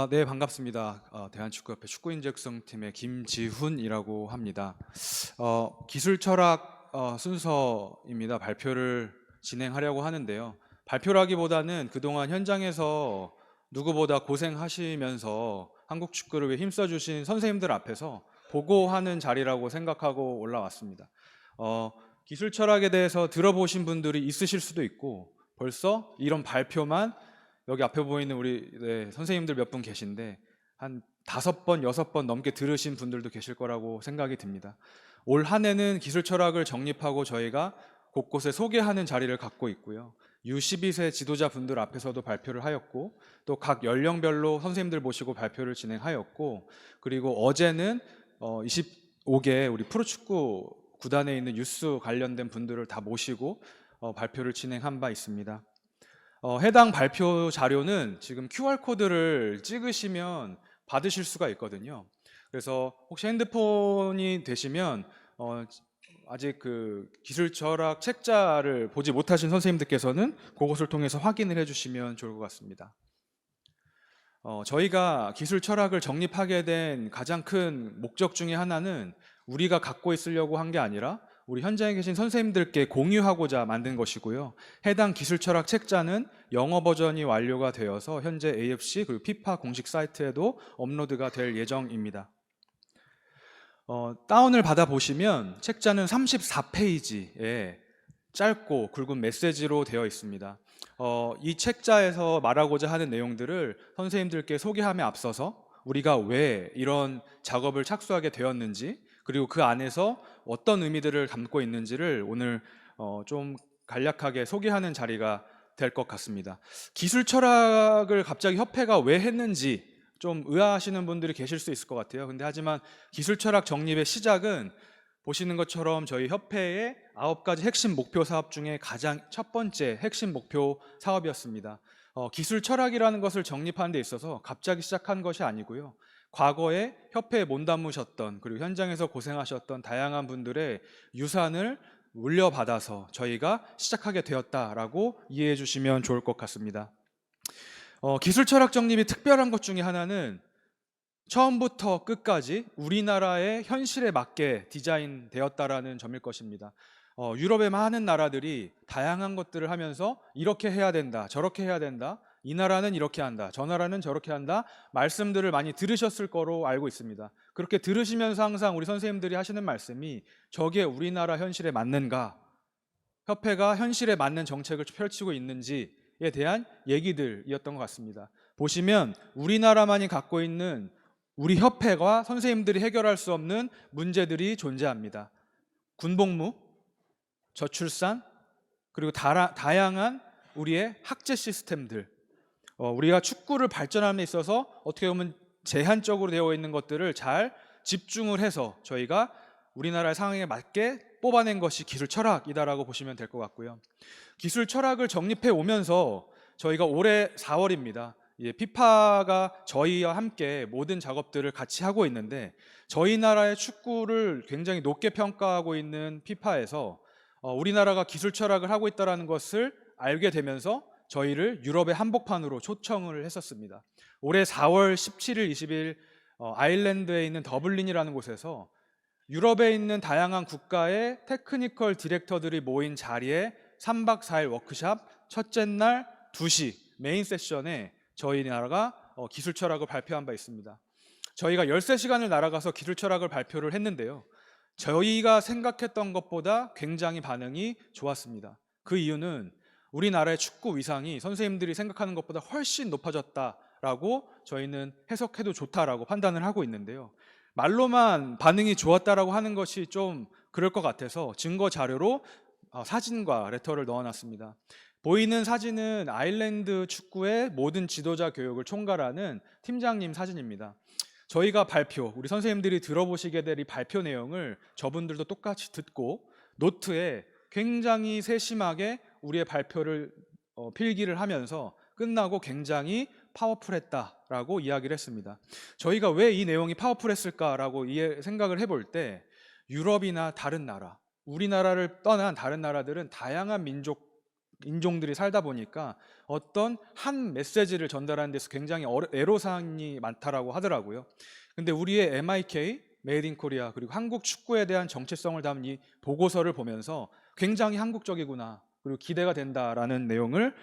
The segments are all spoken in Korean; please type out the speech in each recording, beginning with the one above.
네, 반갑습니다. 대한축구협회 축구인재육성팀의 김지훈이라고 합니다. 기술 철학 순서입니다. 발표를 진행하려고 하는데요. 발표라기보다는 그동안 현장에서 누구보다 고생하시면서 한국 축구를 위해 힘써주신 선생님들 앞에서 보고하는 자리라고 생각하고 올라왔습니다. 기술 철학에 대해서 들어보신 분들이 있으실 수도 있고 벌써 이런 발표만 여기 앞에 보이는 우리 선생님들 몇 분 계신데 한 5번, 6번 넘게 들으신 분들도 계실 거라고 생각이 듭니다. 올 한 해는 기술 철학을 정립하고 저희가 곳곳에 소개하는 자리를 갖고 있고요. U12세 지도자분들 앞에서도 발표를 하였고 또 각 연령별로 선생님들 모시고 발표를 진행하였고 그리고 어제는 25개 우리 프로축구 구단에 있는 유스 관련된 분들을 다 모시고 발표를 진행한 바 있습니다. 해당 발표 자료는 지금 QR코드를 찍으시면 받으실 수가 있거든요. 그래서 혹시 핸드폰이 되시면 아직 그 기술 철학 책자를 보지 못하신 선생님들께서는 그것을 통해서 확인을 해주시면 좋을 것 같습니다. 저희가 기술 철학을 정립하게 된 가장 큰 목적 중에 하나는 우리가 갖고 있으려고 한 게 아니라 우리 현장에 계신 선생님들께 공유하고자 만든 것이고요. 해당 기술 철학 책자는 영어 버전이 완료가 되어서 현재 AFC 그리고 피파 공식 사이트에도 업로드가 될 예정입니다. 다운을 받아보시면 책자는 34페이지에 짧고 굵은 메시지로 되어 있습니다. 이 책자에서 말하고자 하는 내용들을 선생님들께 소개함에 앞서서 우리가 왜 이런 작업을 착수하게 되었는지 그리고 그 안에서 어떤 의미들을 담고 있는지를 오늘 좀 간략하게 소개하는 자리가 될 것 같습니다. 기술 철학을 갑자기 협회가 왜 했는지 좀 의아하시는 분들이 계실 수 있을 것 같아요. 근데 하지만 기술 철학 정립의 시작은 보시는 것처럼 저희 협회의 9가지 핵심 목표 사업 중에 가장 첫 번째 핵심 목표 사업이었습니다. 기술 철학이라는 것을 정립하는 데 있어서 갑자기 시작한 것이 아니고요. 과거에 협회에 몸담으셨던 그리고 현장에서 고생하셨던 다양한 분들의 유산을 물려받아서 저희가 시작하게 되었다라고 이해해 주시면 좋을 것 같습니다. 기술 철학 정립이 특별한 것 중에 하나는 처음부터 끝까지 우리나라의 현실에 맞게 디자인되었다라는 점일 것입니다. 유럽의 많은 나라들이 다양한 것들을 하면서 이렇게 해야 된다, 저렇게 해야 된다, 이 나라는 이렇게 한다, 저 나라는 저렇게 한다 말씀들을 많이 들으셨을 거로 알고 있습니다. 그렇게 들으시면서 항상 우리 선생님들이 하시는 말씀이 저게 우리나라 현실에 맞는가, 협회가 현실에 맞는 정책을 펼치고 있는지에 대한 얘기들이었던 것 같습니다. 보시면 우리나라만이 갖고 있는 우리 협회가 선생님들이 해결할 수 없는 문제들이 존재합니다. 군복무, 저출산, 그리고 다양한 우리의 학제 시스템들, 우리가 축구를 발전함에 있어서 어떻게 보면 제한적으로 되어 있는 것들을 잘 집중을 해서 저희가 우리나라의 상황에 맞게 뽑아낸 것이 기술 철학이다라고 보시면 될 것 같고요. 기술 철학을 정립해 오면서 저희가 올해 4월입니다. 피파가 저희와 함께 모든 작업들을 같이 하고 있는데 저희 나라의 축구를 굉장히 높게 평가하고 있는 피파에서 우리나라가 기술 철학을 하고 있다는 것을 알게 되면서 저희를 유럽의 한복판으로 초청을 했었습니다. 올해 4월 17일, 20일 아일랜드에 있는 더블린이라는 곳에서 유럽에 있는 다양한 국가의 테크니컬 디렉터들이 모인 자리에 3박 4일 워크샵 첫째 날 2시 메인 세션에 저희 나라가 기술 철학을 발표한 바 있습니다. 저희가 13시간을 날아가서 기술 철학을 발표를 했는데요. 저희가 생각했던 것보다 굉장히 반응이 좋았습니다. 그 이유는 우리나라의 축구 위상이 선생님들이 생각하는 것보다 훨씬 높아졌다라고 저희는 해석해도 좋다라고 판단을 하고 있는데요. 말로만 반응이 좋았다라고 하는 것이 좀 그럴 것 같아서 증거 자료로 사진과 레터를 넣어놨습니다. 보이는 사진은 아일랜드 축구의 모든 지도자 교육을 총괄하는 팀장님 사진입니다. 저희가 우리 선생님들이 들어보시게 될 이 발표 내용을 저분들도 똑같이 듣고 노트에 굉장히 세심하게 우리의 발표를 필기를 하면서 끝나고 굉장히 파워풀했다라고 이야기를 했습니다. 저희가 왜 이 내용이 파워풀했을까라고 생각을 해볼 때 유럽이나 다른 나라, 우리나라를 떠난 다른 나라들은 다양한 민족 인종들이 살다 보니까 어떤 한 메시지를 전달하는 데서 굉장히 애로사항이 많다라고 하더라고요. 근데 우리의 MIK, 메이드 인 코리아, 그리고 한국 축구에 대한 정체성을 담은 이 보고서를 보면서 굉장히 한국적이구나, 그리고 기대가 된다라는 내용을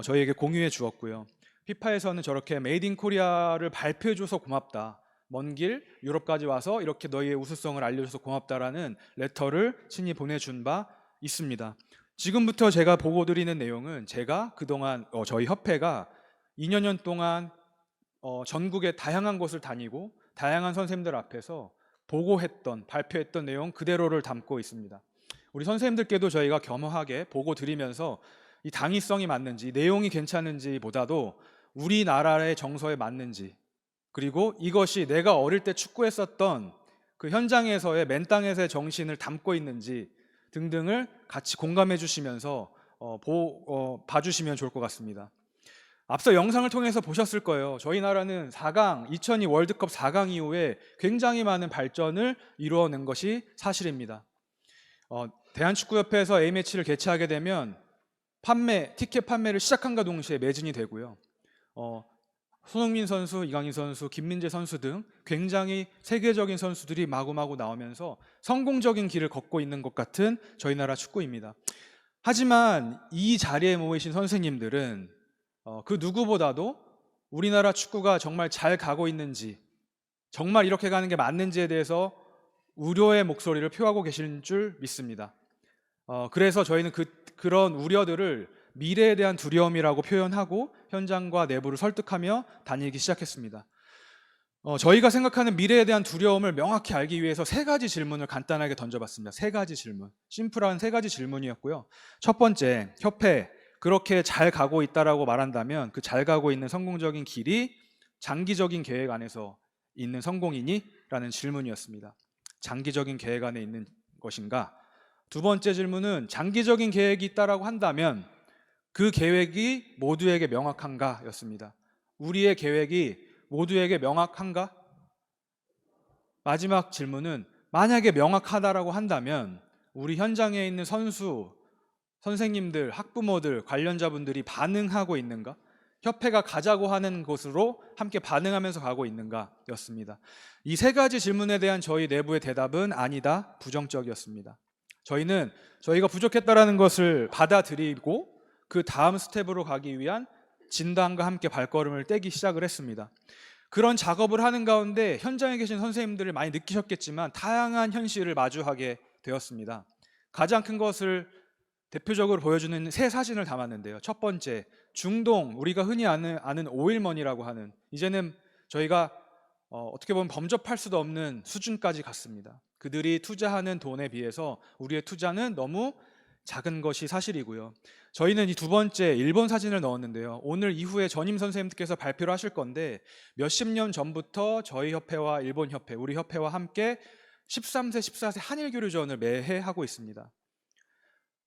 저희에게 공유해 주었고요. 피파에서는 저렇게 메이드 인 코리아를 발표해 줘서 고맙다, 먼 길 유럽까지 와서 이렇게 너희의 우수성을 알려줘서 고맙다라는 레터를 친히 보내준 바 있습니다. 지금부터 제가 보고 드리는 내용은 제가 그동안 저희 협회가 2년 년 동안 전국의 다양한 곳을 다니고 다양한 선생님들 앞에서 보고했던, 발표했던 내용 그대로를 담고 있습니다. 우리 선생님들께도 저희가 겸허하게 보고 드리면서 이 당위성이 맞는지, 내용이 괜찮은지 보다도 우리나라의 정서에 맞는지, 그리고 이것이 내가 어릴 때 축구했었던 그 현장에서의 맨땅에서의 정신을 담고 있는지 등등을 같이 공감해 주시면서 봐주시면 좋을 것 같습니다. 앞서 영상을 통해서 보셨을 거예요. 저희 나라는 4강, 2002 월드컵 4강 이후에 굉장히 많은 발전을 이루어낸 것이 사실입니다. 대한축구협회에서 A매치를 개최하게 되면 티켓 판매를 시작한과 동시에 매진이 되고요. 손흥민 선수, 이강인 선수, 김민재 선수 등 굉장히 세계적인 선수들이 마구마구 나오면서 성공적인 길을 걷고 있는 것 같은 저희 나라 축구입니다. 하지만 이 자리에 모이신 선생님들은 그 누구보다도 우리나라 축구가 정말 잘 가고 있는지, 정말 이렇게 가는 게 맞는지에 대해서 우려의 목소리를 표하고 계신 줄 믿습니다. 그래서 저희는 그런 우려들을 미래에 대한 두려움이라고 표현하고 현장과 내부를 설득하며 다니기 시작했습니다. 저희가 생각하는 미래에 대한 두려움을 명확히 알기 위해서 3가지 질문을 간단하게 던져봤습니다. 3가지 질문, 심플한 3가지 질문이었고요. 첫 번째, 협회 그렇게 잘 가고 있다라고 말한다면 그 잘 가고 있는 성공적인 길이 장기적인 계획 안에서 있는 성공이니? 라는 질문이었습니다. 장기적인 계획 안에 있는 것인가? 두 번째 질문은 장기적인 계획이 있다라고 한다면 그 계획이 모두에게 명확한가? 였습니다. 우리의 계획이 모두에게 명확한가? 마지막 질문은 만약에 명확하다라고 한다면 우리 현장에 있는 선수, 선생님들, 학부모들, 관련자분들이 반응하고 있는가? 협회가 가자고 하는 곳으로 함께 반응하면서 가고 있는가? 였습니다. 이 3가지 질문에 대한 저희 내부의 대답은 아니다, 부정적이었습니다. 저희는 저희가 부족했다라는 것을 받아들이고 그 다음 스텝으로 가기 위한 진단과 함께 발걸음을 떼기 시작을 했습니다. 그런 작업을 하는 가운데 현장에 계신 선생님들을 많이 느끼셨겠지만 다양한 현실을 마주하게 되었습니다. 가장 큰 것을 대표적으로 보여주는 3 사진을 담았는데요. 첫 번째, 중동, 우리가 흔히 아는 오일머니라고 하는, 이제는 저희가 어떻게 보면 범접할 수도 없는 수준까지 갔습니다. 그들이 투자하는 돈에 비해서 우리의 투자는 너무 작은 것이 사실이고요. 저희는 이 두 번째 일본 사진을 넣었는데요. 오늘 이후에 전임 선생님들께서 발표를 하실 건데 몇십 년 전부터 저희 협회와 일본 협회, 우리 협회와 함께 13세, 14세 한일 교류전을 매해 하고 있습니다.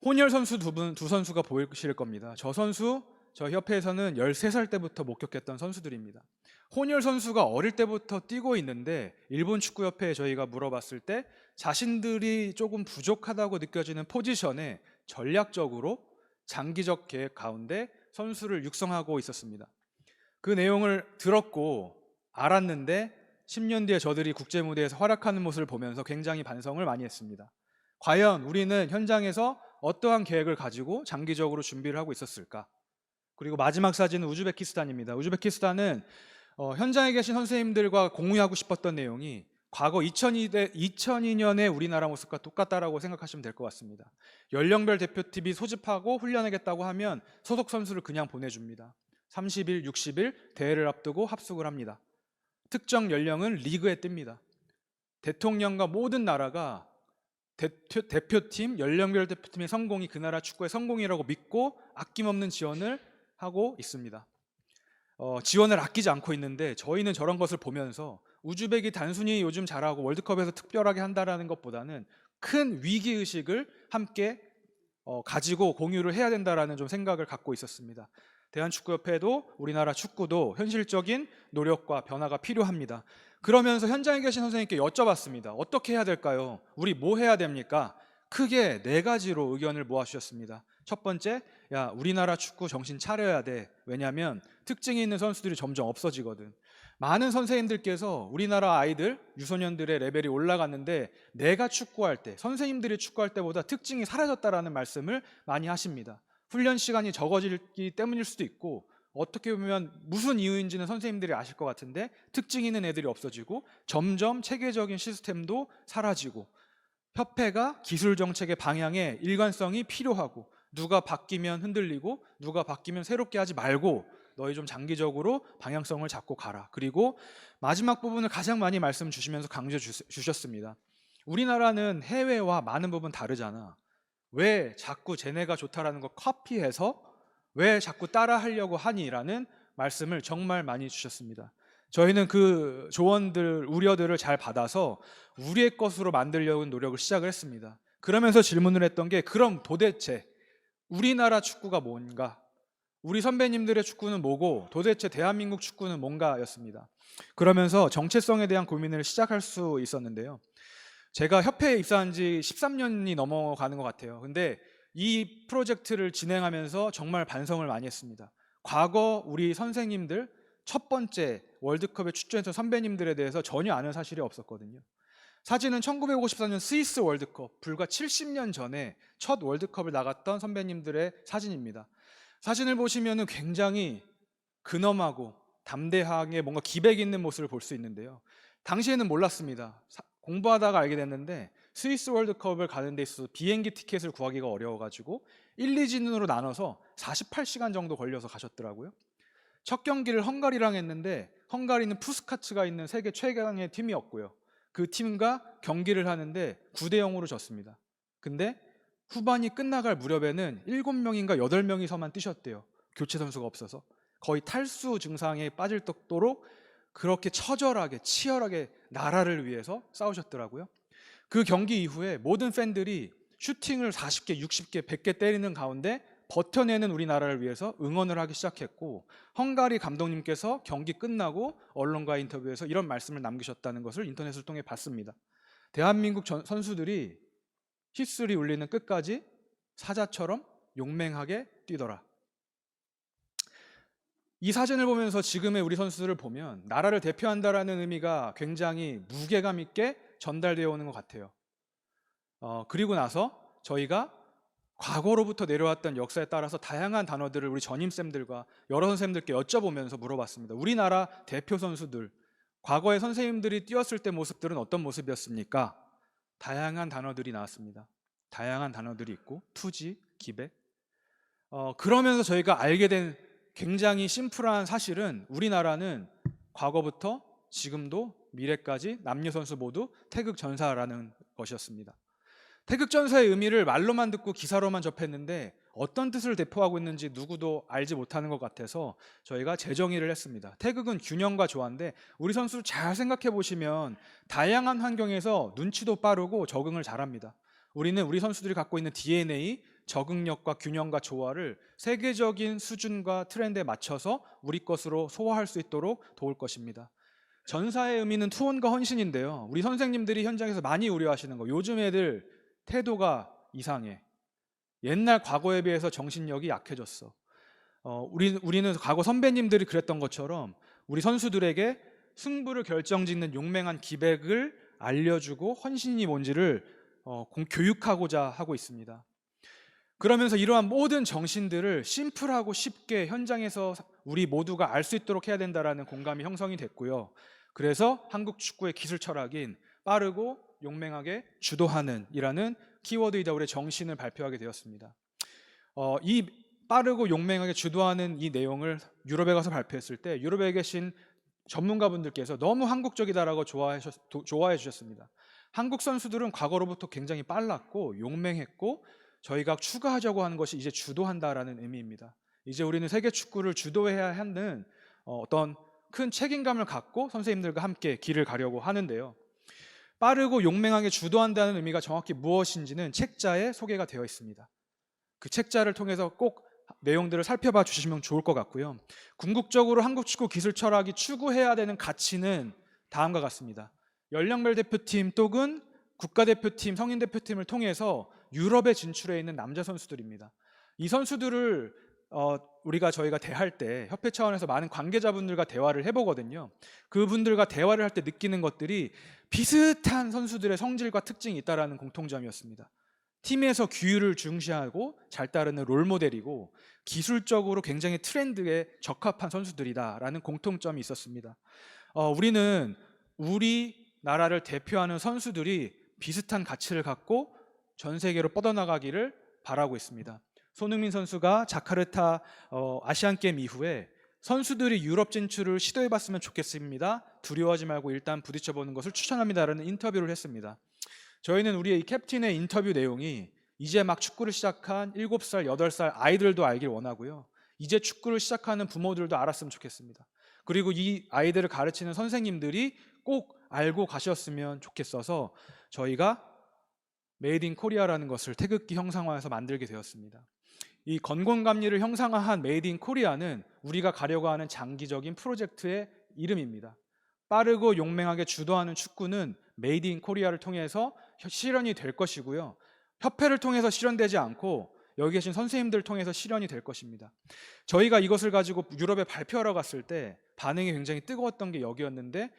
혼혈 선수 두 선수가 보이실 겁니다. 저 선수, 저희 협회에서는 13살 때부터 목격했던 선수들입니다. 혼혈 선수가 어릴 때부터 뛰고 있는데 일본 축구협회에 저희가 물어봤을 때 자신들이 조금 부족하다고 느껴지는 포지션에 전략적으로 장기적 계획 가운데 선수를 육성하고 있었습니다. 그 내용을 들었고 알았는데 10년 뒤에 저들이 국제무대에서 활약하는 모습을 보면서 굉장히 반성을 많이 했습니다. 과연 우리는 현장에서 어떠한 계획을 가지고 장기적으로 준비를 하고 있었을까? 그리고 마지막 사진은 우즈베키스탄입니다. 우즈베키스탄은 현장에 계신 선생님들과 공유하고 싶었던 내용이 과거 2002년에 우리나라 모습과 똑같다라고 생각하시면 될 것 같습니다. 연령별 대표팀이 소집하고 훈련하겠다고 하면 소속 선수를 그냥 보내줍니다. 30일, 60일 대회를 앞두고 합숙을 합니다. 특정 연령은 리그에 뜹니다. 대통령과 모든 나라가 대표팀, 연령별 대표팀의 성공이 그 나라 축구의 성공이라고 믿고 아낌없는 지원을 하고 있습니다. 지원을 아끼지 않고 있는데 저희는 저런 것을 보면서 우즈벡이 단순히 요즘 잘하고 월드컵에서 특별하게 한다라는 것보다는 큰 위기의식을 함께 가지고 공유를 해야 된다라는 좀 생각을 갖고 있었습니다. 대한축구협회도 우리나라 축구도 현실적인 노력과 변화가 필요합니다. 그러면서 현장에 계신 선생님께 여쭤봤습니다. 어떻게 해야 될까요? 우리 뭐 해야 됩니까? 크게 4가지로 의견을 모아주셨습니다. 첫 번째, 야, 우리나라 축구 정신 차려야 돼. 왜냐하면 특징이 있는 선수들이 점점 없어지거든. 많은 선생님들께서 우리나라 아이들, 유소년들의 레벨이 올라갔는데 내가 축구할 때, 선생님들이 축구할 때보다 특징이 사라졌다라는 말씀을 많이 하십니다. 훈련 시간이 적어지기 때문일 수도 있고, 어떻게 보면 무슨 이유인지는 선생님들이 아실 것 같은데 특징 있는 애들이 없어지고 점점 체계적인 시스템도 사라지고 협회가 기술 정책의 방향에 일관성이 필요하고 누가 바뀌면 흔들리고 누가 바뀌면 새롭게 하지 말고 너희 좀 장기적으로 방향성을 잡고 가라. 그리고 마지막 부분을 가장 많이 말씀 주시면서 강조해 주셨습니다. 우리나라는 해외와 많은 부분 다르잖아. 왜 자꾸 쟤네가 좋다라는 거 카피해서 왜 자꾸 따라 하려고 하니라는 말씀을 정말 많이 주셨습니다. 저희는 그 조언들, 우려들을 잘 받아서 우리의 것으로 만들려고 노력을 시작을 했습니다. 그러면서 질문을 했던 게 그럼 도대체 우리나라 축구가 뭔가? 우리 선배님들의 축구는 뭐고 도대체 대한민국 축구는 뭔가였습니다. 그러면서 정체성에 대한 고민을 시작할 수 있었는데요. 제가 협회에 입사한 지 13년이 넘어가는 것 같아요. 근데 이 프로젝트를 진행하면서 정말 반성을 많이 했습니다. 과거 우리 선생님들 첫 번째 월드컵에 출전했던 선배님들에 대해서 전혀 아는 사실이 없었거든요. 사진은 1954년 스위스 월드컵, 불과 70년 전에 첫 월드컵을 나갔던 선배님들의 사진입니다. 사진을 보시면 굉장히 근엄하고 담대하게 뭔가 기백 있는 모습을 볼 수 있는데요. 당시에는 몰랐습니다. 공부하다가 알게 됐는데 스위스 월드컵을 가는 데 있어서 비행기 티켓을 구하기가 어려워가지고 1, 2진으로 나눠서 48시간 정도 걸려서 가셨더라고요. 첫 경기를 헝가리랑 했는데 헝가리는 푸스카츠가 있는 세계 최강의 팀이었고요. 그 팀과 경기를 하는데 9대0으로 졌습니다. 근데 후반이 끝나갈 무렵에는 7명인가 8명이서만 뛰셨대요. 교체 선수가 없어서. 거의 탈수 증상에 빠질 정도로 그렇게 처절하게 치열하게 나라를 위해서 싸우셨더라고요. 그 경기 이후에 모든 팬들이 슈팅을 40개, 60개, 100개 때리는 가운데 버텨내는 우리나라를 위해서 응원을 하기 시작했고 헝가리 감독님께서 경기 끝나고 언론과 인터뷰에서 이런 말씀을 남기셨다는 것을 인터넷을 통해 봤습니다. 대한민국 선수들이 휘슬이 울리는 끝까지 사자처럼 용맹하게 뛰더라. 이 사진을 보면서 지금의 우리 선수들을 보면 나라를 대표한다라는 의미가 굉장히 무게감 있게 전달되어 오는 것 같아요. 그리고 나서 저희가 과거로부터 내려왔던 역사에 따라서 다양한 단어들을 우리 전임쌤들과 여러 선생님들께 여쭤보면서 물어봤습니다. 우리나라 대표 선수들, 과거의 선생님들이 뛰었을 때 모습들은 어떤 모습이었습니까? 다양한 단어들이 나왔습니다. 다양한 단어들이 있고 투지, 기백. 그러면서 저희가 알게 된 굉장히 심플한 사실은 우리나라는 과거부터 지금도 미래까지 남녀 선수 모두 태극전사라는 것이었습니다. 태극전사의 의미를 말로만 듣고 기사로만 접했는데 어떤 뜻을 대표하고 있는지 누구도 알지 못하는 것 같아서 저희가 재정의를 했습니다. 태극은 균형과 조화인데 우리 선수 잘 생각해 보시면 다양한 환경에서 눈치도 빠르고 적응을 잘합니다. 우리는 우리 선수들이 갖고 있는 DNA, 적응력과 균형과 조화를 세계적인 수준과 트렌드에 맞춰서 우리 것으로 소화할 수 있도록 도울 것입니다. 전사의 의미는 투혼과 헌신인데요. 우리 선생님들이 현장에서 많이 우려하시는 거, 요즘 애들 태도가 이상해. 옛날 과거에 비해서 정신력이 약해졌어. 우리는 과거 선배님들이 그랬던 것처럼 우리 선수들에게 승부를 결정짓는 용맹한 기백을 알려주고 헌신이 뭔지를 교육하고자 하고 있습니다. 그러면서 이러한 모든 정신들을 심플하고 쉽게 현장에서 우리 모두가 알 수 있도록 해야 된다는 공감이 형성이 됐고요. 그래서 한국 축구의 기술 철학인 빠르고 용맹하게 주도하는 이라는 키워드이자 우리의 정신을 발표하게 되었습니다. 이 빠르고 용맹하게 주도하는 이 내용을 유럽에 가서 발표했을 때 유럽에 계신 전문가분들께서 너무 한국적이다라고 좋아해 주셨습니다. 한국 선수들은 과거로부터 굉장히 빨랐고 용맹했고 저희가 추가하자고 하는 것이 이제 주도한다라는 의미입니다. 이제 우리는 세계 축구를 주도해야 하는 어떤 큰 책임감을 갖고 선생님들과 함께 길을 가려고 하는데요. 빠르고 용맹하게 주도한다는 의미가 정확히 무엇인지는 책자에 소개가 되어 있습니다. 그 책자를 통해서 꼭 내용들을 살펴봐 주시면 좋을 것 같고요. 궁극적으로 한국 축구 기술 철학이 추구해야 되는 가치는 다음과 같습니다. 연령별 대표팀 또는 국가대표팀, 성인대표팀을 통해서 유럽에 진출해 있는 남자 선수들입니다. 이 선수들을 저희가 대할 때 협회 차원에서 많은 관계자분들과 대화를 해보거든요. 그분들과 대화를 할 때 느끼는 것들이 비슷한 선수들의 성질과 특징이 있다라는 공통점이었습니다. 팀에서 규율을 중시하고 잘 따르는 롤모델이고 기술적으로 굉장히 트렌드에 적합한 선수들이다라는 공통점이 있었습니다. 우리는 우리나라를 대표하는 선수들이 비슷한 가치를 갖고 전 세계로 뻗어나가기를 바라고 있습니다. 손흥민 선수가 자카르타 아시안게임 이후에 선수들이 유럽 진출을 시도해봤으면 좋겠습니다. 두려워하지 말고 일단 부딪혀보는 것을 추천합니다라는 인터뷰를 했습니다. 저희는 우리의 이 캡틴의 인터뷰 내용이 이제 막 축구를 시작한 7살, 8살 아이들도 알길 원하고요. 이제 축구를 시작하는 부모들도 알았으면 좋겠습니다. 그리고 이 아이들을 가르치는 선생님들이 꼭 알고 가셨으면 좋겠어서 저희가 메이드 인 코리아라는 것을 태극기 형상화해서 만들게 되었습니다. 이 건강감리를 형상화한 메이드 인 코리아는 우리가 가려고 하는 장기적인 프로젝트의 이름입니다. 빠르고 용맹하게 주도하는 축구는 메이드 인 코리아를 통해서 실현이 될 것이고요. 협회를 통해서 실현되지 않고 여기 계신 선생님들을 통해서 실현이 될 것입니다. 저희가 이것을 가지고 유럽에 발표하러 갔을 때 반응이 굉장히 뜨거웠던 게 여기였는데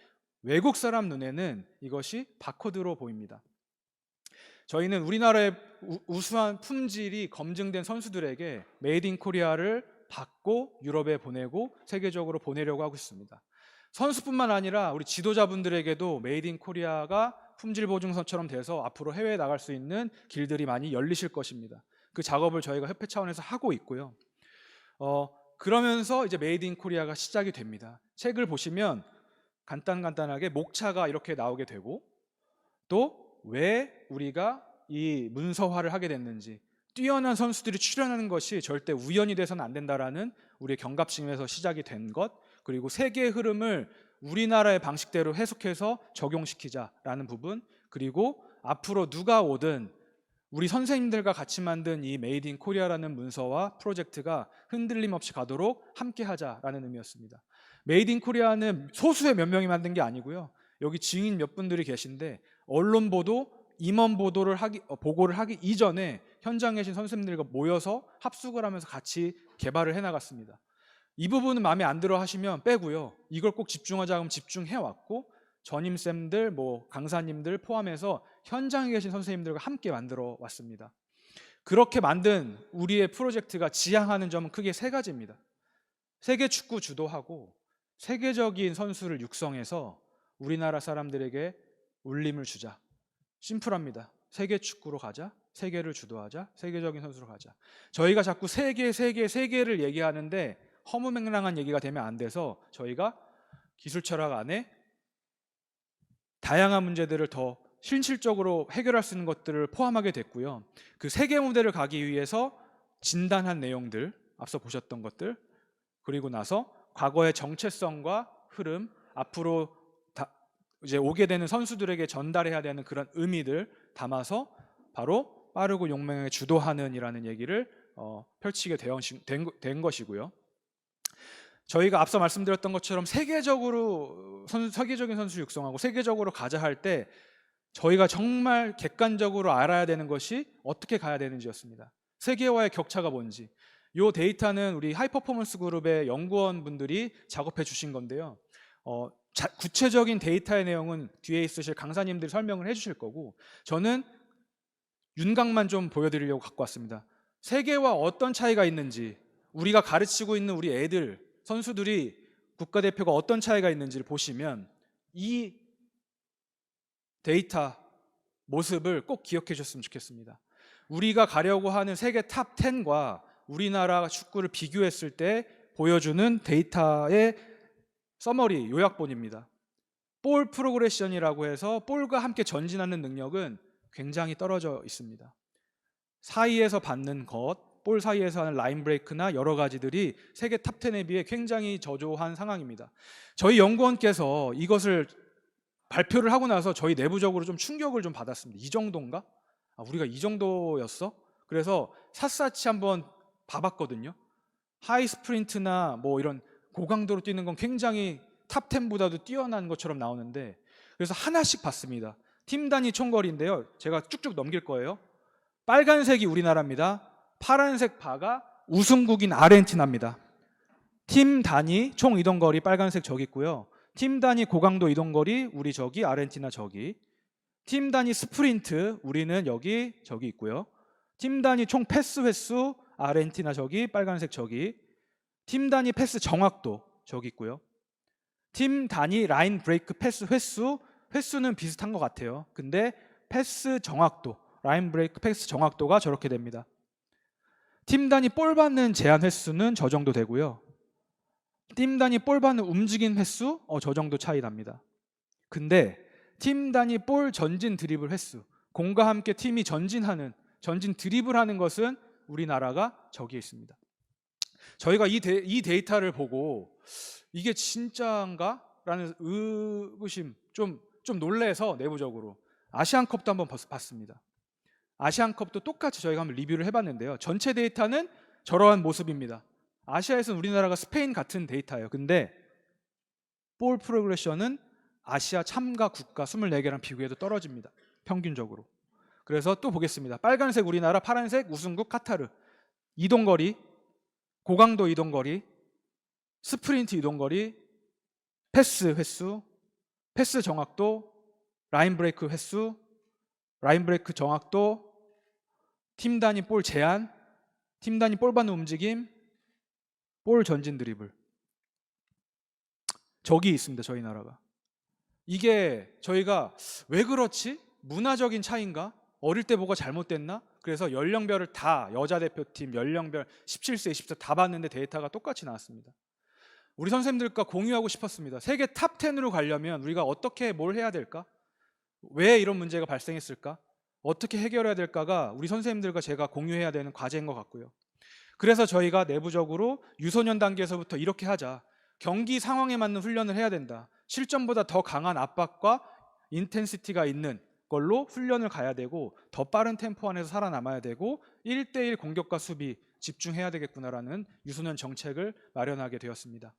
외국 사람 눈에는 이것이 바코드로 보입니다. 저희는 우리나라의 우수한 품질이 검증된 선수들에게 메이드 인 코리아를 받고 유럽에 보내고 세계적으로 보내려고 하고 있습니다. 선수뿐만 아니라 우리 지도자분들에게도 메이드 인 코리아가 품질 보증서처럼 돼서 앞으로 해외에 나갈 수 있는 길들이 많이 열리실 것입니다. 그 작업을 저희가 협회 차원에서 하고 있고요. 그러면서 이제 메이드 인 코리아가 시작이 됩니다. 책을 보시면 간단하게 목차가 이렇게 나오게 되고 또 왜 우리가 이 문서화를 하게 됐는지, 뛰어난 선수들이 출연하는 것이 절대 우연이 돼서는 안 된다라는 우리의 경각심에서 시작이 된 것, 그리고 세계의 흐름을 우리나라의 방식대로 해석해서 적용시키자라는 부분, 그리고 앞으로 누가 오든 우리 선생님들과 같이 만든 이 메이드 인 코리아라는 문서와 프로젝트가 흔들림 없이 가도록 함께 하자라는 의미였습니다. 메이드 인 코리아는 소수의 몇 명이 만든 게 아니고요. 여기 증인 몇 분들이 계신데 언론 보도, 임원 보고를 하기 이전에 현장에 계신 선생님들과 모여서 합숙을 하면서 같이 개발을 해나갔습니다. 이 부분은 마음에 안 들어 하시면 빼고요. 이걸 꼭 집중하자 하면 집중해왔고 전임쌤들, 강사님들 포함해서 현장에 계신 선생님들과 함께 만들어 왔습니다. 그렇게 만든 우리의 프로젝트가 지향하는 점은 크게 3가지입니다. 세계 축구 주도하고 세계적인 선수를 육성해서 우리나라 사람들에게 울림을 주자. 심플합니다. 세계 축구로 가자. 세계를 주도하자. 세계적인 선수로 가자. 저희가 자꾸 세계를 얘기하는데 허무맹랑한 얘기가 되면 안 돼서 저희가 기술 철학 안에 다양한 문제들을 더 실질적으로 해결할 수 있는 것들을 포함하게 됐고요. 그 세계 무대를 가기 위해서 진단한 내용들, 앞서 보셨던 것들, 그리고 나서 과거의 정체성과 흐름, 앞으로 이제 오게 되는 선수들에게 전달해야 되는 그런 의미들 담아서 바로 빠르고 용맹하게 주도하는 이라는 얘기를 펼치게 된 것이고요. 저희가 앞서 말씀드렸던 것처럼 세계적인 선수 육성하고 세계적으로 가자 할 때 저희가 정말 객관적으로 알아야 되는 것이 어떻게 가야 되는지였습니다. 세계와의 격차가 뭔지. 이 데이터는 우리 하이퍼포먼스 그룹의 연구원분들이 작업해 주신 건데요. 구체적인 데이터의 내용은 뒤에 있으실 강사님들이 설명을 해주실 거고 저는 윤곽만 좀 보여드리려고 갖고 왔습니다. 세계와 어떤 차이가 있는지, 우리가 가르치고 있는 우리 애들, 선수들이 국가대표가 어떤 차이가 있는지를 보시면 이 데이터 모습을 꼭 기억해 주셨으면 좋겠습니다. 우리가 가려고 하는 세계 탑 10과 우리나라 축구를 비교했을 때 보여주는 데이터의 서머리, 요약본입니다. 볼 프로그레션이라고 해서 볼과 함께 전진하는 능력은 굉장히 떨어져 있습니다. 사이에서 받는 것, 볼 사이에서 하는 라인 브레이크나 여러 가지들이 세계 탑 10에 비해 굉장히 저조한 상황입니다. 저희 연구원께서 이것을 발표를 하고 나서 저희 내부적으로 좀 충격을 좀 받았습니다. 이 정도인가? 우리가 이 정도였어? 그래서 샅샅이 한번 봐봤거든요. 하이 스프린트나 이런 고강도로 뛰는 건 굉장히 탑 10보다도 뛰어난 것처럼 나오는데 그래서 하나씩 봤습니다. 팀 단위 총거리인데요. 제가 쭉쭉 넘길 거예요. 빨간색이 우리나라입니다. 파란색 바가 우승국인 아르헨티나입니다. 팀 단위 총 이동거리 빨간색 저기 있고요. 팀 단위 고강도 이동거리 우리 저기 아르헨티나 저기. 팀 단위 스프린트 우리는 여기 저기 있고요. 팀 단위 총 패스 횟수 아르헨티나 저기 빨간색 저기. 팀 단위 패스 정확도 저기 있고요. 팀 단위 라인 브레이크 패스 횟수는 비슷한 것 같아요. 근데 패스 정확도 라인 브레이크 패스 정확도가 저렇게 됩니다. 팀 단위 볼 받는 제한 횟수는 저 정도 되고요. 팀 단위 볼 받는 움직임 횟수 저 정도 차이 납니다. 근데 팀 단위 볼 전진 드리블 횟수, 공과 함께 팀이 전진 드리블하는 것은 우리나라가 저기에 있습니다. 저희가 이 데이터를 보고 이게 진짜인가? 라는 의구심 좀 놀래서 내부적으로 아시안컵도 한번 봤습니다. 아시안컵도 똑같이 저희가 한번 리뷰를 해봤는데요. 전체 데이터는 저러한 모습입니다. 아시아에서는 우리나라가 스페인 같은 데이터예요. 근데 볼 프로그레션은 아시아 참가 국가 24개랑 비교해도 떨어집니다. 평균적으로. 그래서 또 보겠습니다. 빨간색 우리나라, 파란색 우승국 카타르. 이동거리, 고강도 이동거리, 스프린트 이동거리, 패스 횟수, 패스 정확도, 라인 브레이크 횟수, 라인 브레이크 정확도, 팀 단위 볼 제한, 팀 단위 볼 받는 움직임, 볼 전진 드리블. 저기 있습니다. 저희 나라가. 이게 저희가 왜 그렇지? 문화적인 차이인가? 어릴 때 뭐가 잘못됐나? 그래서 연령별을 다 여자 대표팀 연령별 17세, 20세 다 봤는데 데이터가 똑같이 나왔습니다. 우리 선생님들과 공유하고 싶었습니다. 세계 탑 10으로 가려면 우리가 어떻게 뭘 해야 될까? 왜 이런 문제가 발생했을까? 어떻게 해결해야 될까가 우리 선생님들과 제가 공유해야 되는 과제인 것 같고요. 그래서 저희가 내부적으로 유소년 단계에서부터 이렇게 하자. 경기 상황에 맞는 훈련을 해야 된다. 실전보다 더 강한 압박과 인텐시티가 있는 걸로 훈련을 가야 되고 더 빠른 템포 안에서 살아남아야 되고 1대1 공격과 수비 집중해야 되겠구나라는 유소년 정책을 마련하게 되었습니다.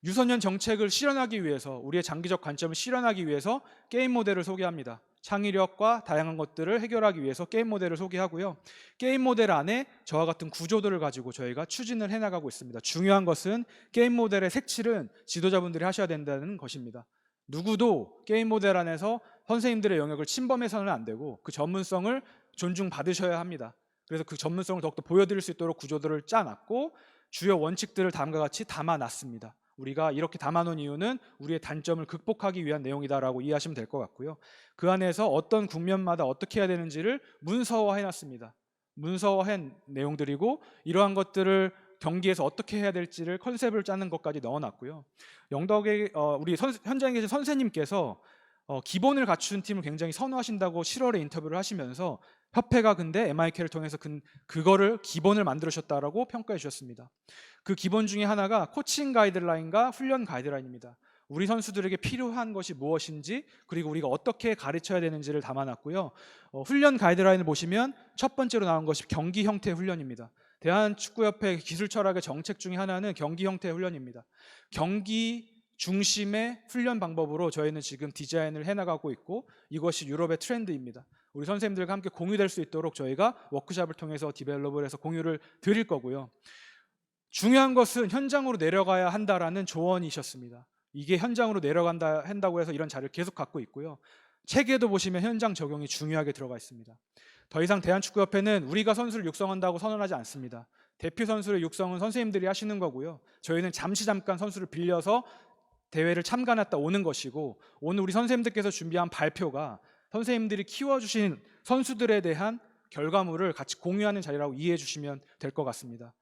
유소년 정책을 실현하기 위해서 우리의 장기적 관점을 실현하기 위해서 게임 모델을 소개합니다. 창의력과 다양한 것들을 해결하기 위해서 게임 모델을 소개하고요. 게임 모델 안에 저와 같은 구조들을 가지고 저희가 추진을 해나가고 있습니다. 중요한 것은 게임 모델의 색칠은 지도자분들이 하셔야 된다는 것입니다. 누구도 게임 모델 안에서 선생님들의 영역을 침범해서는 안 되고 그 전문성을 존중받으셔야 합니다. 그래서 그 전문성을 더욱더 보여드릴 수 있도록 구조들을 짜놨고 주요 원칙들을 다음과 같이 담아놨습니다. 우리가 이렇게 담아놓은 이유는 우리의 단점을 극복하기 위한 내용이다라고 이해하시면 될 것 같고요. 그 안에서 어떤 국면마다 어떻게 해야 되는지를 문서화해놨습니다. 문서화한 내용들이고 이러한 것들을 경기에서 어떻게 해야 될지를 컨셉을 짜는 것까지 넣어놨고요. 영덕에 우리 현장에 계신 선생님께서 기본을 갖춘 팀을 굉장히 선호하신다고 7월에 인터뷰를 하시면서 협회가 근데 MIK를 통해서 그거를 기본을 만들으셨다라고 평가해 주셨습니다. 그 기본 중에 하나가 코칭 가이드라인과 훈련 가이드라인입니다. 우리 선수들에게 필요한 것이 무엇인지 그리고 우리가 어떻게 가르쳐야 되는지를 담아놨고요. 훈련 가이드라인을 보시면 첫 번째로 나온 것이 경기 형태 훈련입니다. 대한축구협회 기술 철학의 정책 중에 하나는 경기 형태 훈련입니다. 경기 중심의 훈련 방법으로 저희는 지금 디자인을 해나가고 있고 이것이 유럽의 트렌드입니다. 우리 선생님들과 함께 공유될 수 있도록 저희가 워크숍을 통해서 디벨롭을 해서 공유를 드릴 거고요. 중요한 것은 현장으로 내려가야 한다라는 조언이셨습니다. 이게 현장으로 한다고 해서 이런 자료를 계속 갖고 있고요. 책에도 보시면 현장 적용이 중요하게 들어가 있습니다. 더 이상 대한축구협회는 우리가 선수를 육성한다고 선언하지 않습니다. 대표 선수의 육성은 선생님들이 하시는 거고요. 저희는 잠깐 선수를 빌려서 대회를 참관했다 오는 것이고 오늘 우리 선생님들께서 준비한 발표가 선생님들이 키워주신 선수들에 대한 결과물을 같이 공유하는 자리라고 이해해 주시면 될 것 같습니다.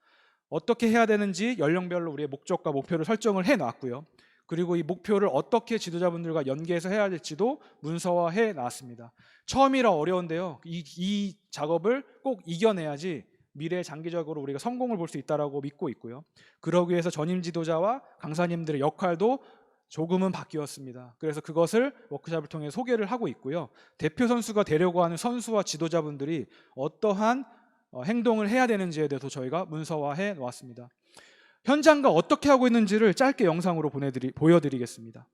어떻게 해야 되는지 연령별로 우리의 목적과 목표를 설정을 해놨고요. 그리고 이 목표를 어떻게 지도자분들과 연계해서 해야 될지도 문서화해 놨습니다. 처음이라 어려운데요. 이 작업을 꼭 이겨내야지 미래 장기적으로 우리가 성공을 볼 수 있다고 믿고 있고요. 그러기 위해서 전임 지도자와 강사님들의 역할도 조금은 바뀌었습니다. 그래서 그것을 워크숍을 통해 소개를 하고 있고요. 대표 선수가 되려고 하는 선수와 지도자분들이 어떠한 행동을 해야 되는지에 대해서 저희가 문서화해 놓았습니다. 현장과 어떻게 하고 있는지를 짧게 영상으로 보여드리겠습니다.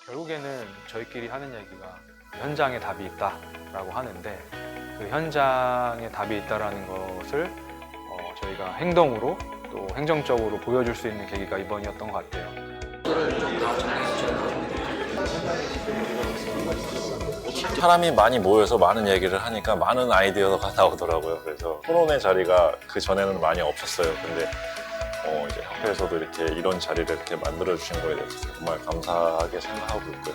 결국에는 저희끼리 하는 얘기가 현장에 답이 있다라고 하는데, 그 현장에 답이 있다라는 것을 저희가 행동으로 또 행정적으로 보여줄 수 있는 계기가 이번이었던 것 같아요. 사람이 많이 모여서 많은 얘기를 하니까 많은 아이디어가 나오더라고요. 그래서 토론의 자리가 그 전에는 많이 없었어요. 근데 이제 협회에서도 이렇게 이런 자리를 이렇게 만들어 주신 거에 대해서 정말 감사하게 생각하고 있고요.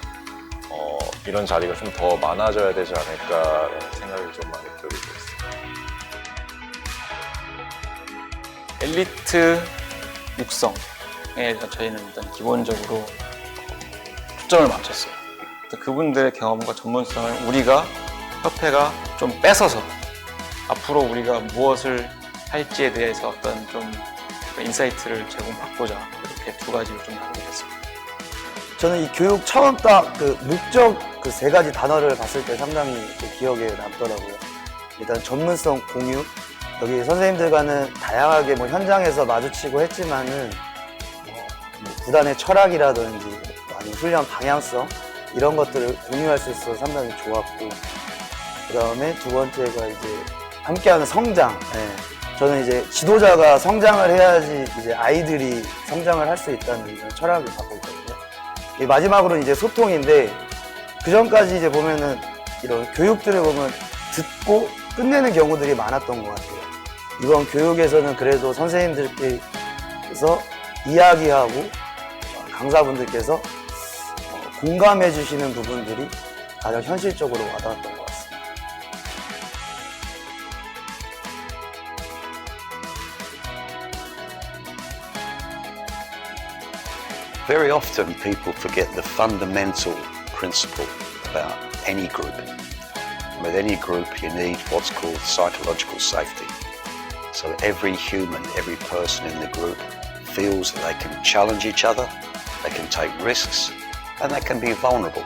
이런 자리가 좀 더 많아져야 되지 않을까라는 생각이 좀 많이 들고 있습니다. 엘리트 육성에 저희는 일단 기본적으로 초점을 맞췄어요. 그분들의 경험과 전문성을 우리가 협회가 좀 뺏어서 앞으로 우리가 무엇을 할지에 대해서 어떤 좀 인사이트를 제공받고자 이렇게 두 가지를 좀 하게 됐습니다. 저는 이 교육 차원 딱 그 목적 그 세 가지 단어를 봤을 때 상당히 기억에 남더라고요. 일단 전문성 공유, 여기 선생님들과는 다양하게 뭐 현장에서 마주치고 했지만은 뭐 구단의 철학이라든지 아니면 훈련 방향성 이런 것들을 공유할 수 있어서 상당히 좋았고, 그 다음에 두 번째가 이제 함께하는 성장. 저는 이제 지도자가 성장을 해야지 이제 아이들이 성장을 할 수 있다는 이런 철학을 갖고 있거든요. 마지막으로 이제 소통인데, 그 전까지 이제 보면은 이런 교육들을 보면 듣고 끝내는 경우들이 많았던 것 같아요. 이번 교육에서는 그래도 선생님들께서 이야기하고 강사분들께서 공감해 주시는 부분들이 가장 현실적으로 와닿았던 것 같습니다. Very often people forget the fundamental principle about any group. With any group you need what's called psychological safety. So every human, every person in the group feels that they can challenge each other, they can take risks, and they can be vulnerable.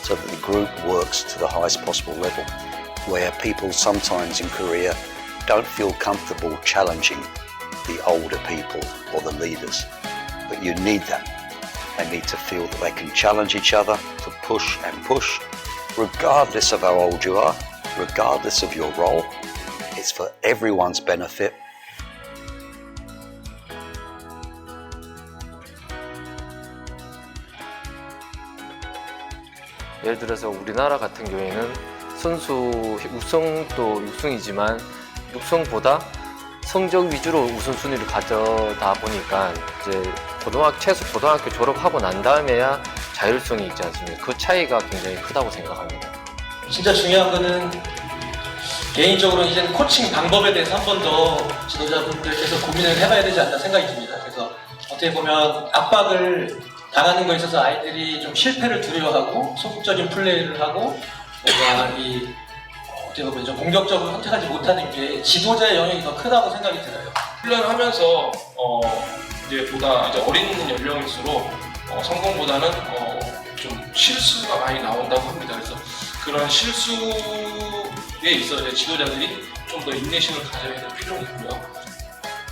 So that the group works to the highest possible level, where people sometimes in Korea don't feel comfortable challenging the older people or the leaders. But you need that. They need to feel that they can challenge each other, to push and push, regardless of how old you are, regardless of your role. It's for everyone's benefit. 예를 들어서 우리나라 같은 경우에는 선수 육성도 육성이지만 육성보다 성적 위주로 우선순위를 가져다 보니까 이제 최소 고등학교 졸업하고 난 다음에야 자율성이 있지 않습니까? 그 차이가 굉장히 크다고 생각합니다. 진짜 중요한 거는 개인적으로 이제는 코칭 방법에 대해서 한 번 더 지도자분들께서 고민을 해봐야 되지 않나 생각이 듭니다. 그래서 어떻게 보면 압박을 당하는 거에 있어서 아이들이 좀 실패를 두려워하고 소극적인 플레이를 하고 뭔가 어떻게 보면 좀 공격적으로 선택하지 못하는 게 지도자의 영향이 더 크다고 생각이 들어요. 훈련을 하면서 이제 보다 이제 어린 연령일수록 성공보다는 좀 실수가 많이 나온다고 합니다. 그래서 그런 실수에 있어서 지도자들이 좀 더 인내심을 가져야 될 필요가 있고요.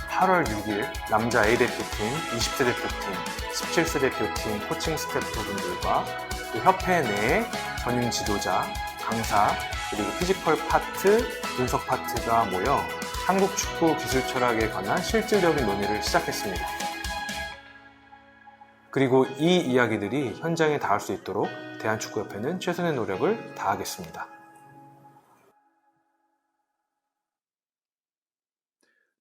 8월 6일 남자 A대표팀, 20대 대표팀, 17세 대표팀 코칭 스태프분들과 또 협회 내 전임 지도자, 강사, 그리고 피지컬 파트, 분석 파트가 모여 한국 축구 기술 철학에 관한 실질적인 논의를 시작했습니다. 그리고 이 이야기들이 현장에 닿을 수 있도록 대한축구협회는 최선의 노력을 다하겠습니다.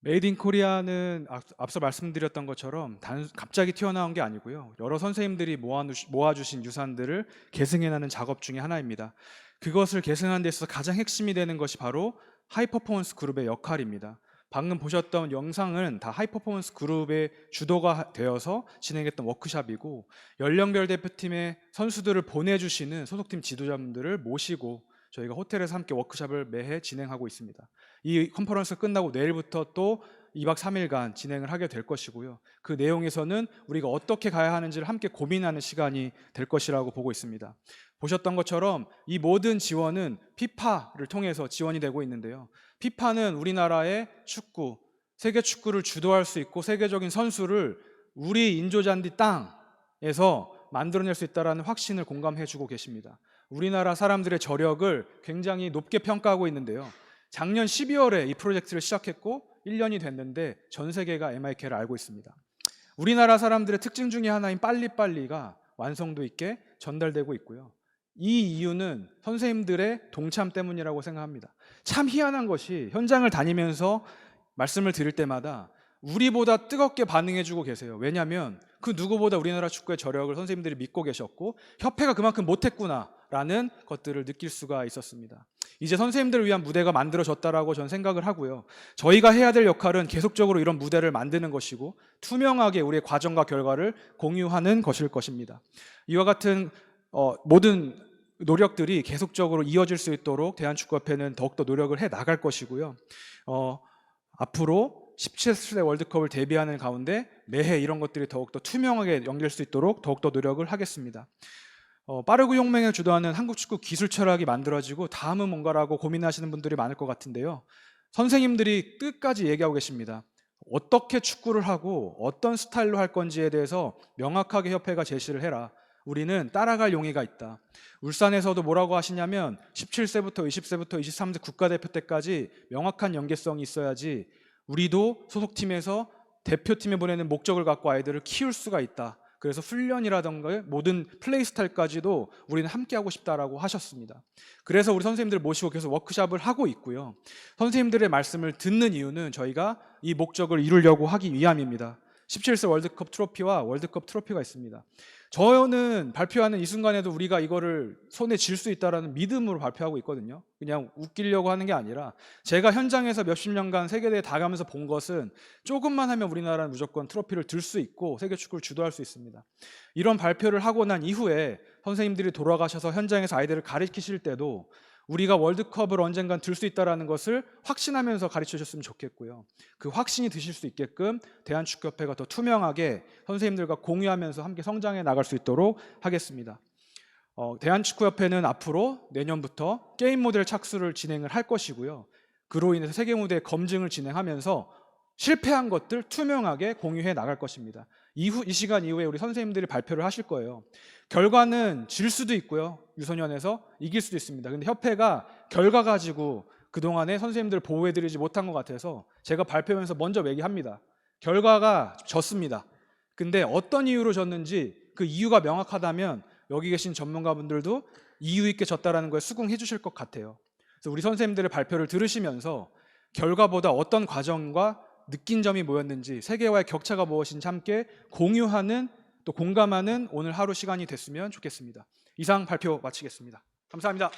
메이드 인 코리아는 앞서 말씀드렸던 것처럼 갑자기 튀어나온 게 아니고요. 여러 선생님들이 모아주신 유산들을 계승해내는 작업 중에 하나입니다. 그것을 계승하는 데 있어서 가장 핵심이 되는 것이 바로 하이퍼포먼스 그룹의 역할입니다. 방금 보셨던 영상은 다 하이퍼포먼스 그룹의 주도가 되어서 진행했던 워크숍이고, 연령별 대표팀의 선수들을 보내주시는 소속팀 지도자분들을 모시고 저희가 호텔에서 함께 워크숍을 매해 진행하고 있습니다. 이 컨퍼런스가 끝나고 내일부터 또 2박 3일간 진행을 하게 될 것이고요. 그 내용에서는 우리가 어떻게 가야 하는지를 함께 고민하는 시간이 될 것이라고 보고 있습니다. 보셨던 것처럼 이 모든 지원은 피파를 통해서 지원이 되고 있는데요. 피파는 우리나라의 축구, 세계 축구를 주도할 수 있고 세계적인 선수를 우리 인조잔디 땅에서 만들어낼 수 있다는 확신을 공감해주고 계십니다. 우리나라 사람들의 저력을 굉장히 높게 평가하고 있는데요. 작년 12월에 이 프로젝트를 시작했고 1년이 됐는데 전 세계가 MIK를 알고 있습니다. 우리나라 사람들의 특징 중에 하나인 빨리빨리가 완성도 있게 전달되고 있고요. 이 이유는 선생님들의 동참 때문이라고 생각합니다. 참 희한한 것이 현장을 다니면서 말씀을 드릴 때마다 우리보다 뜨겁게 반응해주고 계세요. 왜냐하면 그 누구보다 우리나라 축구의 저력을 선생님들이 믿고 계셨고 협회가 그만큼 못했구나라는 것들을 느낄 수가 있었습니다. 이제 선생님들을 위한 무대가 만들어졌다라고 저는 생각을 하고요. 저희가 해야 될 역할은 계속적으로 이런 무대를 만드는 것이고 투명하게 우리의 과정과 결과를 공유하는 것일 것입니다. 이와 같은 모든 노력들이 계속적으로 이어질 수 있도록 대한축구협회는 더욱더 노력을 해 나갈 것이고요. 앞으로 17세 월드컵을 대비하는 가운데 매해 이런 것들이 더욱더 투명하게 연결될 수 있도록 더욱더 노력을 하겠습니다. 빠르고 혁명을 주도하는 한국 축구 기술 철학이 만들어지고 다음은 뭔가라고 고민하시는 분들이 많을 것 같은데요. 선생님들이 끝까지 얘기하고 계십니다. 어떻게 축구를 하고 어떤 스타일로 할 건지에 대해서 명확하게 협회가 제시를 해라. 우리는 따라갈 용의가 있다. 울산에서도 뭐라고 하시냐면 17세부터 20세부터 23세 국가대표 때까지 명확한 연계성이 있어야지 우리도 소속팀에서 대표팀에 보내는 목적을 갖고 아이들을 키울 수가 있다. 그래서 훈련이라던가 모든 플레이 스타일까지도 우리는 함께하고 싶다라고 하셨습니다. 그래서 우리 선생님들 모시고 계속 워크숍을 하고 있고요. 선생님들의 말씀을 듣는 이유는 저희가 이 목적을 이루려고 하기 위함입니다. 17세 월드컵 트로피와 월드컵 트로피가 있습니다. 저는 발표하는 이 순간에도 우리가 이거를 손에 쥘 수 있다는 믿음으로 발표하고 있거든요. 그냥 웃기려고 하는 게 아니라 제가 현장에서 몇십 년간 세계대회 다 가면서 본 것은 조금만 하면 우리나라는 무조건 트로피를 들 수 있고 세계 축구를 주도할 수 있습니다. 이런 발표를 하고 난 이후에 선생님들이 돌아가셔서 현장에서 아이들을 가르치실 때도 우리가 월드컵을 언젠간 들 수 있다는 것을 확신하면서 가르쳐 주셨으면 좋겠고요. 그 확신이 드실 수 있게끔 대한축구협회가 더 투명하게 선생님들과 공유하면서 함께 성장해 나갈 수 있도록 하겠습니다. 대한축구협회는 앞으로 내년부터 게임 모델 착수를 진행을 할 것이고요. 그로 인해서 세계 무대 검증을 진행하면서 실패한 것들 투명하게 공유해 나갈 것입니다. 이 시간 이후에 우리 선생님들이 발표를 하실 거예요. 결과는 질 수도 있고요. 유소년에서 이길 수도 있습니다. 근데 협회가 결과 가지고 그동안에 선생님들 보호해드리지 못한 것 같아서 제가 발표하면서 먼저 얘기합니다. 결과가 졌습니다. 근데 어떤 이유로 졌는지 그 이유가 명확하다면 여기 계신 전문가분들도 이유 있게 졌다라는 걸 수긍해 주실 것 같아요. 그래서 우리 선생님들의 발표를 들으시면서 결과보다 어떤 과정과 느낀 점이 뭐였는지 세계와의 격차가 무엇인지 함께 공유하는 또 공감하는 오늘 하루 시간이 됐으면 좋겠습니다. 이상 발표 마치겠습니다. 감사합니다.